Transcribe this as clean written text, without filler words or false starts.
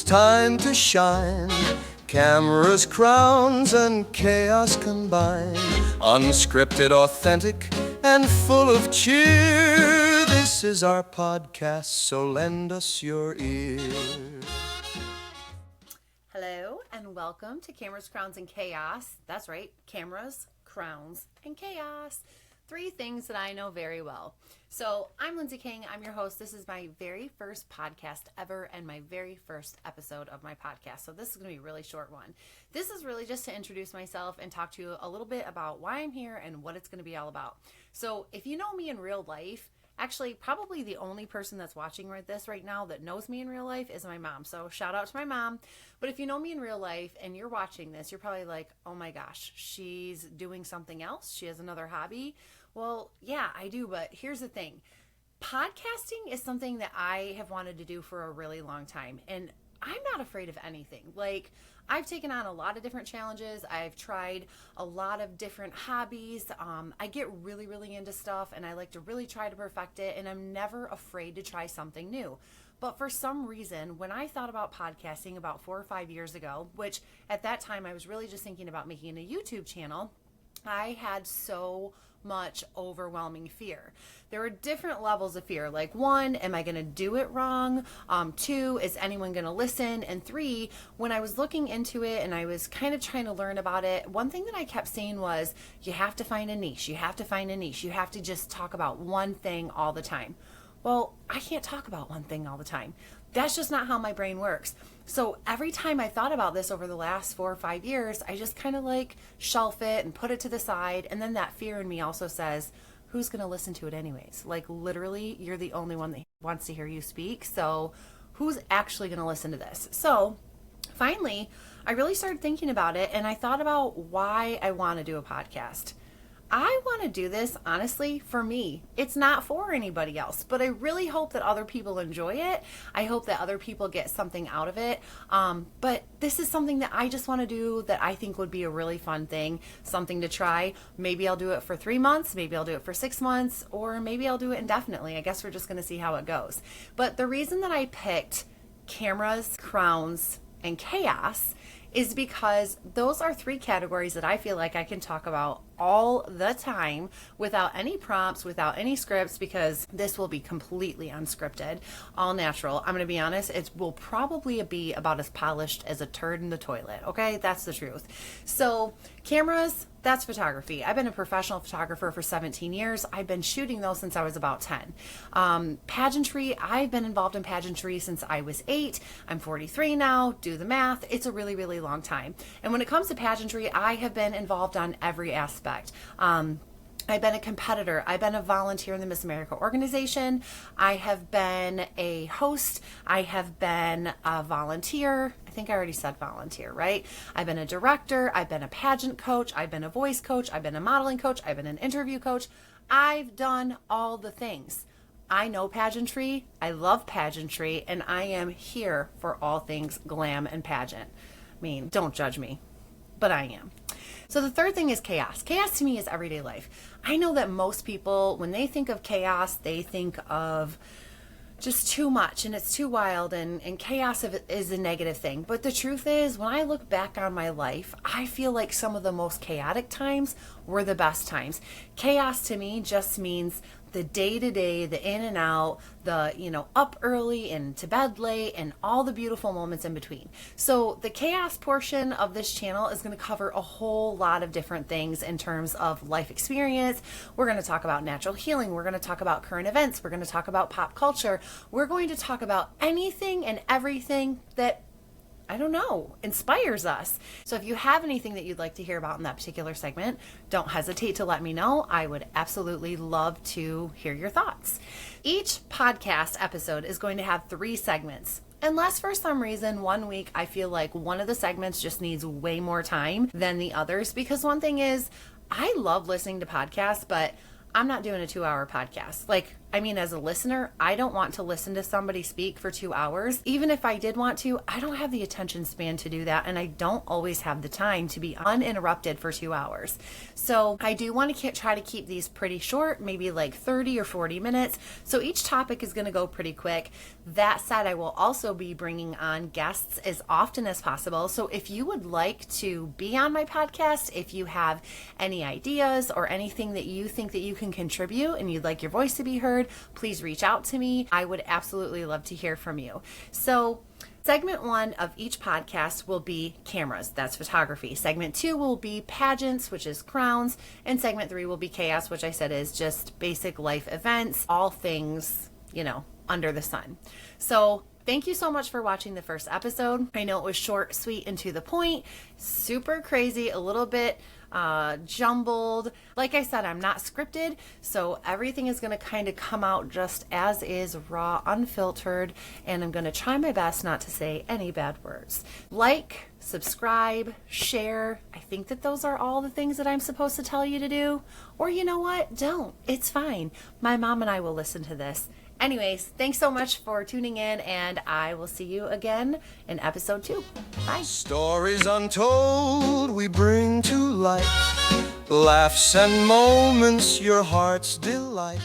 time to shine. Cameras, crowns, and chaos combine. Unscripted, authentic, and full of cheer. This is our podcast, so lend us your ear. Hello, and welcome to Cameras, Crowns, and Chaos. That's right, cameras, crowns, and chaos. Three things that I know very well. So I'm Lindsay King. I'm your host. This is my very first podcast ever and my very first episode of my podcast. So this is going to be a really short one. This is really just to introduce myself and talk to you a little bit about why I'm here and what it's going to be all about. So if you know me in real life, actually, probably the only person that's watching this right now that knows me in real life is my mom. So shout out to my mom. But if you know me in real life and you're watching this, you're probably like, oh my gosh, she's doing something else. She has another hobby. Well, yeah, I do. But here's the thing. Podcasting is something that I have wanted to do for a really long time. And I'm not afraid of anything. Like, I've taken on a lot of different challenges. I've tried a lot of different hobbies. I get really, really into stuff and I like to really try to perfect it. And I'm never afraid to try something new. But for some reason, when I thought about podcasting about 4 or 5 years ago, which at that time I was really just thinking about making a YouTube channel, I had so much overwhelming fear. There are different levels of fear. Like, 1, am I going to do it wrong? 2, is anyone going to listen? And 3, when I was looking into it and I was kind of trying to learn about it, one thing that I kept saying was, you have to find a niche. You have to find a niche. You have to just talk about one thing all the time. Well, I can't talk about one thing all the time. That's just not how my brain works. So every time I thought about this over the last 4 or 5 years, I just kind of like shelf it and put it to the side. And then that fear in me also says, who's going to listen to it anyways? Like, literally, you're the only one that wants to hear you speak. So who's actually going to listen to this? So finally, I really started thinking about it and I thought about why I want to do a podcast. I want to do this, honestly, for me. It's not for anybody else, but I really hope that other people enjoy it. I hope that other people get something out of it. But this is something that I just want to do that I think would be a really fun thing, something to try. Maybe I'll do it for 3 months, maybe I'll do it for 6 months, or maybe I'll do it indefinitely. I guess we're just going to see how it goes. But the reason that I picked cameras, crowns, and chaos is because those are 3 categories that I feel like I can talk about all the time without any prompts, without any scripts, because this will be completely unscripted, all natural. I'm going to be honest, it will probably be about as polished as a turd in the toilet. Okay, that's the truth. So cameras, that's photography. I've been a professional photographer for 17 years. I've been shooting those since I was about 10. Pageantry, I've been involved in pageantry since I was 8. I'm 43 now. Do the math. It's a really, really long time. And when it comes to pageantry, I have been involved on every aspect. I've been a competitor. I've been a volunteer in the Miss America organization. I have been a host. I have been a volunteer. I think I already said volunteer, right? I've been a director. I've been a pageant coach. I've been a voice coach. I've been a modeling coach. I've been an interview coach. I've done all the things. I know pageantry. I love pageantry. And I am here for all things glam and pageant. I mean, don't judge me, but I am. So the third thing is chaos. Chaos to me is everyday life. I know that most people, when they think of chaos, they think of just too much and it's too wild and chaos is a negative thing. But the truth is, when I look back on my life, I feel like some of the most chaotic times were the best times. Chaos to me just means the day-to-day, the in and out, the, up early and to bed late and all the beautiful moments in between. So the chaos portion of this channel is going to cover a whole lot of different things in terms of life experience. We're going to talk about natural healing. We're going to talk about current events. We're going to talk about pop culture. We're going to talk about anything and everything that inspires us. So if you have anything that you'd like to hear about in that particular segment, don't hesitate to let me know. I would absolutely love to hear your thoughts. Each podcast episode is going to have 3 segments. Unless for some reason 1 week I feel like one of the segments just needs way more time than the others, because one thing is, I love listening to podcasts, but I'm not doing a 2-hour podcast. Like, I mean, as a listener, I don't want to listen to somebody speak for 2 hours. Even if I did want to, I don't have the attention span to do that, and I don't always have the time to be uninterrupted for 2 hours. So I do want to try to keep these pretty short, maybe like 30 or 40 minutes. So each topic is going to go pretty quick. That said, I will also be bringing on guests as often as possible. So if you would like to be on my podcast, if you have any ideas or anything that you think that you can contribute and you'd like your voice to be heard, please reach out to me. I would absolutely love to hear from you. So segment 1 of each podcast will be cameras, that's photography. Segment 2 will be pageants, which is crowns. And segment 3 will be chaos, which I said is just basic life events, all things, under the sun. So thank you so much for watching the first episode. I know it was short, sweet, and to the point, super crazy, a little bit jumbled. Like I said, I'm not scripted, so everything is going to kind of come out just as is, raw, unfiltered, and I'm going to try my best not to say any bad words. Like, subscribe, share. I think that those are all the things that I'm supposed to tell you to do. Or you know what? Don't. It's fine. My mom and I will listen to this. Anyways, thanks so much for tuning in, and I will see you again in episode 2. Bye. Stories untold we bring to light, laughs and moments your heart's delight.